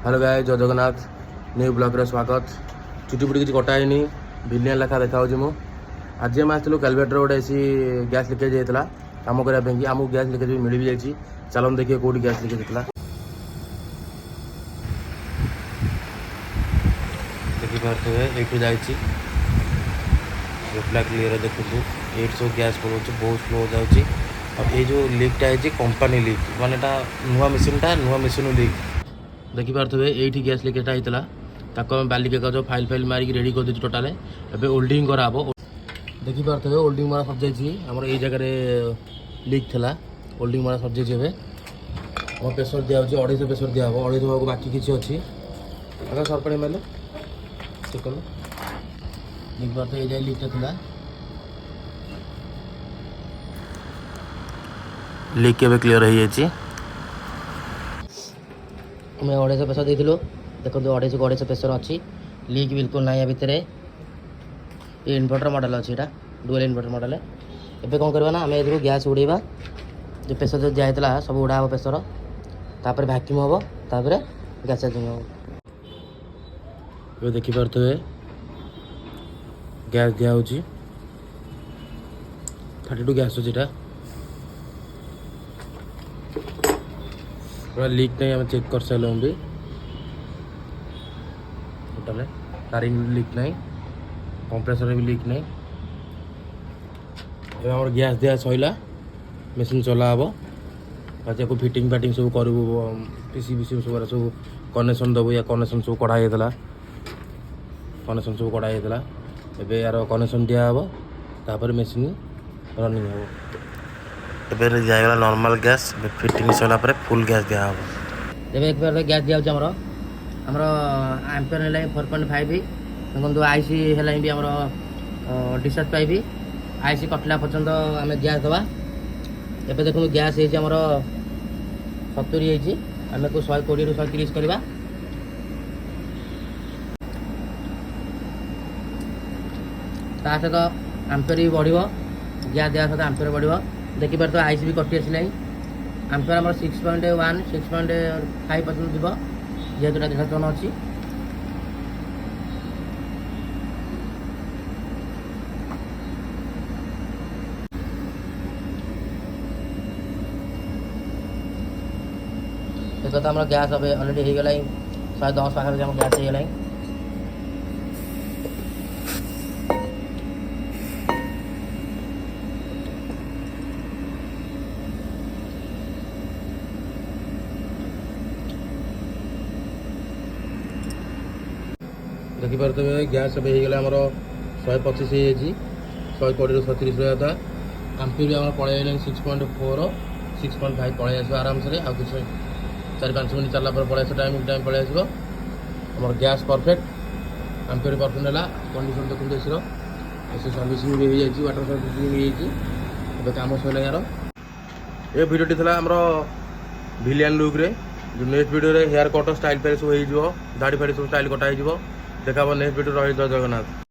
Hello गाय जय Jagannath new blog रे स्वागत। चुटी फुटी किसी कटा है भिलियन लेखा देखा मु आज आम आसलु कैलवेटर गोटे सी गैस लिकेज होता कम करने आमको गैस लिकेज भी मिल भी जाइए। चलन देखिए कौटी गैस लिकेज होता देखिपे ये जाइए क्लीयर देखो ये सब गैस पड़ो बहुत स्लो जाऊँगी और ये जो लीकटा है कंपनी लीक माने नुआ मेसीन लीक देखिपे ये गैस लीकेजटा होता ताको बाली कागज फाइल फाइल मारिक रेडी कर देती टोटाल एवं ओल्डिंग कराब देखिपे ओल्डिंग मारा सर जामर ये जगह लीक थी ओल्डिंग मारा सर जाए आम प्रेसर दिखाई 250 प्रेसर दिया 250 बाकी किसी अच्छी अगर सरपणी मारे चेक कल देखिपे ये लीकटा थी लीक के क्लीयर हो जाए आम 250 प्रेसर देलु देखो 250 प्रेसर अच्छी लीक बिल्कुल ना या भितर ये इन्वर्टर मॉडल अच्छी यहाँ डुअल इन्वर्टर मॉडल एबे कौन करवा ना आम ए गैस उड़ेबा जो प्रेसर जो दिखाई सब उड़ा हम प्रेसर तापर वैक्यूम हम तापर गैस चार्जिंग हम ये देखिपे गैस दिया 32 गैस अच्छी पूरा लीक नहीं आम चेक कर सारे भी टोटाल तारिंग लीक नहीं कंप्रेसर भी लीक नहीं आम गैस दिया सैला मेसीन चला हम आज को फिटिंग फाटिंग सब करूँ पीसी बीसी सब सब कनेक्शन देवु या कनेक्शन सब कढ़ाई कनेक्शन सब कढ़ाई एवं यार कनेक्शन दिहब तापर मेसीन रनिंग हम एवं जाएगा नॉर्मल गैस फिटिंग सरला फुल गैस दिहब एक बार गैस दिया आमर एम्पियर है 4.5 देखो आईसी है भी आमर डिस्चार्ज पाइप आईसी कटला पर्यंत आम गैस दवा एवं देखो गैस होमर 70 आम को 120 रू 130 करवा ता सहित एम्पियर भी बढ़ गैस दिया सहित एम्पियर बढ़ देखिपार तो आईसी भी कटि आसला एम्पियर आम 6.1 6.5% जीव जेहेतु 1.5 टन अच्छी देखो तो आम गैस अलरेडी हो गला 110 पाखे आम गैस हो गला देखिपे गैस होगा आमर 125 हो 120 रू 130 रहा था एम्पियर भी आम पलैल 6.4 6.5 पलि आस आराम से आउ कि 4-5 मिनट चलला पलि आस टाइम पलि आस आम गैस परफेक्ट एम्पियर परफेक्ट है कंडीशन देखते एसी एसी सर्विसिंग भी हो जाए वाटर सर्विसिंग भी हो कम सरला यार ये भिडियोटी थी आमर भिलियन लुक रे जो नेक्स्ट वीडियो रे हेयर कट स्टाइल पे सब हो दाढ़ी फाड़ी सब स्टाइल कटा हो देखा नेक्स्ट वीडियो रही जय जगन्नाथ।